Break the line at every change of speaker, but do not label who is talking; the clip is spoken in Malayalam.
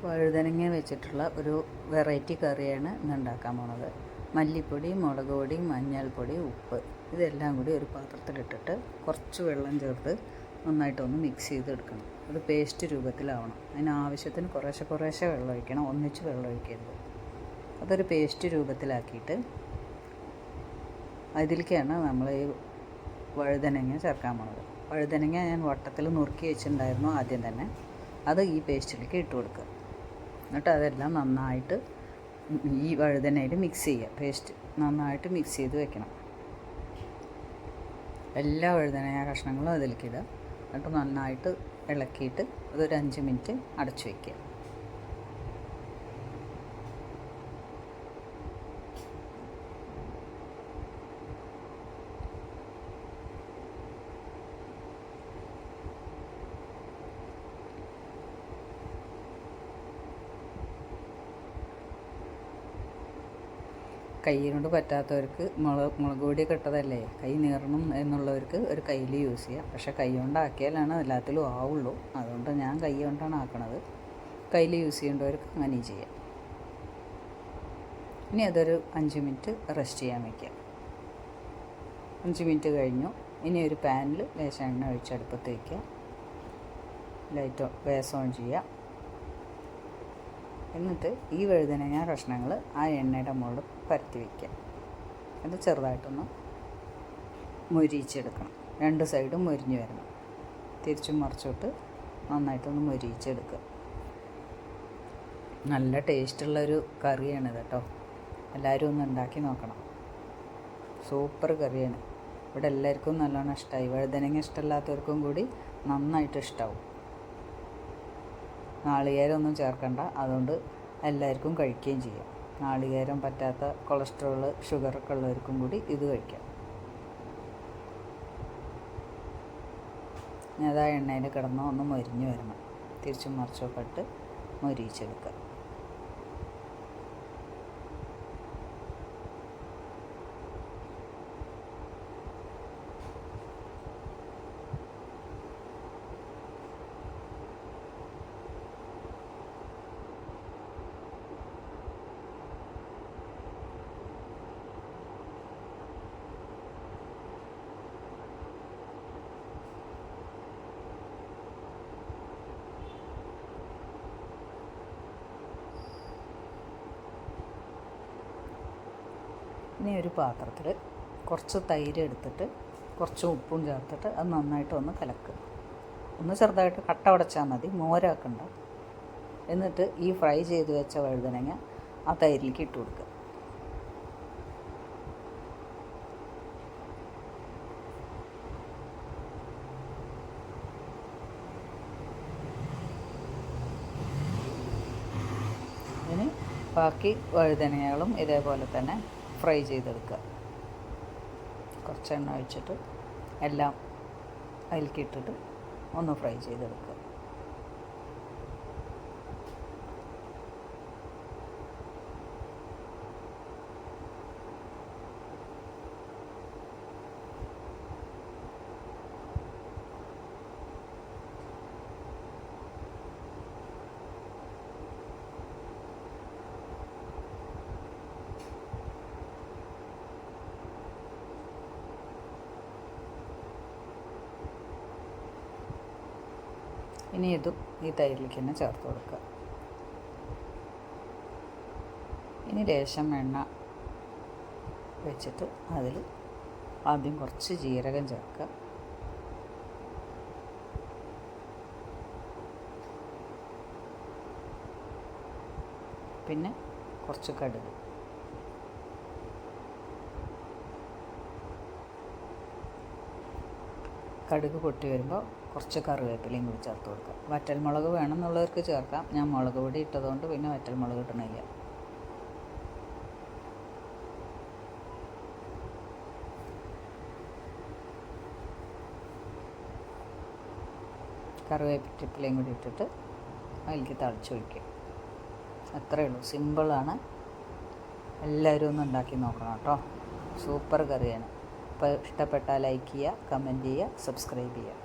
വഴുതനങ്ങ വെച്ചിട്ടുള്ള ഒരു വെറൈറ്റി കറിയാണ് ഇന്ന് ഉണ്ടാക്കാൻ പോണത്. മല്ലിപ്പൊടി, മുളക് പൊടി, മഞ്ഞൾപ്പൊടി, ഉപ്പ് ഇതെല്ലാം കൂടി ഒരു പാത്രത്തിലിട്ടിട്ട് കുറച്ച് വെള്ളം ചേർത്ത് നന്നായിട്ടൊന്ന് മിക്സ് ചെയ്തെടുക്കണം. അത് പേസ്റ്റ് രൂപത്തിലാവണം. അതിനാവശ്യത്തിന് കുറേശ്ശെ വെള്ളം ഒഴിക്കണം, ഒന്നിച്ച് വെള്ളം ഒഴിക്കരുത്. അതൊരു പേസ്റ്റ് രൂപത്തിലാക്കിയിട്ട് അതിലേക്കാണ് നമ്മൾ ഈ വഴുതനങ്ങ ചേർക്കാൻ പോണത്. വഴുതനങ്ങ ഞാൻ വട്ടത്തിൽ നുറുക്കി വെച്ചിട്ടുണ്ടായിരുന്നു ആദ്യം തന്നെ. അത് ഈ പേസ്റ്റിലേക്ക് ഇട്ട് കൊടുക്കുക. എന്നിട്ട് അതെല്ലാം നന്നായിട്ട് ഈ വഴുതനയിൽ മിക്സ് ചെയ്യുക. പേസ്റ്റ് നന്നായിട്ട് മിക്സ് ചെയ്ത് വെക്കണം. എല്ലാ വഴുതനങ്ങ കഷ്ണങ്ങളും അതിലേക്ക് ഇടുക. എന്നിട്ട് നന്നായിട്ട് ഇളക്കിയിട്ട് അതൊരു 5 മിനിറ്റ് അടച്ചു വയ്ക്കുക. കൈ കൊണ്ട് പറ്റാത്തവർക്ക് മുളക് പൊടിയൊക്കെ ഇട്ടതല്ലേ, കൈ നീറണം എന്നുള്ളവർക്ക് ഒരു കയ്യിൽ യൂസ് ചെയ്യാം. പക്ഷേ കൈ കൊണ്ടാക്കിയാലാണ് എല്ലാത്തിലും ആവുള്ളൂ. അതുകൊണ്ട് ഞാൻ കൈ കൊണ്ടാണ് ആക്കണത്. കയ്യിൽ യൂസ് ചെയ്യേണ്ടവർക്ക് അങ്ങനെ ചെയ്യാം. ഇനി അതൊരു 5 മിനിറ്റ് റെസ്റ്റ് ചെയ്യാൻ വയ്ക്കാം. 5 മിനിറ്റ് കഴിഞ്ഞു. ഇനി ഒരു പാനിൽ ലേശം എണ്ണ ഒഴിച്ച് അടുപ്പത്ത് വയ്ക്കുക. ലൈറ്റ് ഗ്യാസ് ഓൺ ചെയ്യുക. എന്നിട്ട് ഈ വഴുതനങ്ങ കഷ്ണങ്ങൾ ആ എണ്ണയുടെ മുകളിൽ പരത്തി വയ്ക്കുക. അത് ചെറുതായിട്ടൊന്ന് മൊരിയിച്ചെടുക്കണം. 2 സൈഡും മൊരിഞ്ഞ് വരണം. തിരിച്ചും മറിച്ചോട്ട് നന്നായിട്ടൊന്ന് മൊരിയിച്ചെടുക്കുക. നല്ല ടേസ്റ്റുള്ളൊരു കറിയാണിത് കേട്ടോ. എല്ലാവരും ഒന്ന് ഉണ്ടാക്കി നോക്കണം. സൂപ്പർ കറിയാണ്. ഇവിടെ എല്ലാവർക്കും നല്ലോണം ഇഷ്ടമായി. വഴുതനങ്ങ ഇഷ്ടമില്ലാത്തവർക്കും കൂടി നന്നായിട്ട് ഇഷ്ടമാവും. നാളികേരമൊന്നും ചേർക്കണ്ട. അതുകൊണ്ട് എല്ലാവർക്കും കഴിക്കുകയും ചെയ്യാം. നാളികേരം പറ്റാത്ത കൊളസ്ട്രോള്, ഷുഗറൊക്കെ ഉള്ളവർക്കും കൂടി ഇത് കഴിക്കാം. അതാ എണ്ണയിൽ കിടന്ന് ഒന്ന് മൊരിഞ്ഞ് വരണം. തിരിച്ചും മറിച്ചൊക്കെ ഇട്ട് മൊരിയിച്ചെടുക്കുക. ഇനി ഒരു പാത്രത്തിൽ കുറച്ച് തൈര് എടുത്തിട്ട് കുറച്ച് ഉപ്പും ചേർത്തിട്ട് അത് നന്നായിട്ട് ഒന്ന് കലക്കുക. ഒന്ന് ചെറുതായിട്ട് കട്ട ഉടച്ചാൽ മതി, മോരാക്കണ്ട. എന്നിട്ട് ഈ ഫ്രൈ ചെയ്ത് വെച്ച വഴുതനങ്ങ ആ തൈരിലേക്ക് ഇട്ട് കൊടുക്കുക. ഇനി ബാക്കി വഴുതനങ്ങളും ഇതേപോലെ തന്നെ ഫ്രൈ ചെയ്തെടുക്കുക. കുറച്ച് എണ്ണ ഒഴിച്ചിട്ട് എല്ലാം അതിലേക്ക് ഇട്ടിട്ട് ഒന്ന് ഫ്രൈ ചെയ്തെടുക്കുക. ഇനി ഇതും ഈ തൈരിലേക്ക് തന്നെ ചേർത്ത് കൊടുക്കുക. ഇനി ലേശം എണ്ണ വെച്ചിട്ട് അതിൽ ആദ്യം കുറച്ച് ജീരകം ചേർക്കുക. പിന്നെ കുറച്ച് കടുക്. കടുക് പൊട്ടി വരുമ്പോൾ കുറച്ച് കറിവേപ്പിലയും കൂടി ചേർത്ത് കൊടുക്കുക. വറ്റൽമുളക് വേണമെന്നുള്ളവർക്ക് ചേർക്കാം. ഞാൻ മുളക് പൊടി ഇട്ടതുകൊണ്ട് പിന്നെ വറ്റൽമുളക് ഇടണില്ല. കറിവേപ്പിലയും കൂടി ഇട്ടിട്ട് അതിലേക്ക് തളിച്ചൊഴിക്കുക. അത്രയേ ഉള്ളൂ. സിമ്പിളാണ്. എല്ലാവരും ഒന്ന് ഉണ്ടാക്കി നോക്കണം കേട്ടോ. സൂപ്പർ കറിയാണ്. അപ്പോൾ ഇഷ്ടപ്പെട്ടാൽ ലൈക്ക് ചെയ്യുക, കമൻറ്റ് ചെയ്യുക, സബ്സ്ക്രൈബ് ചെയ്യുക.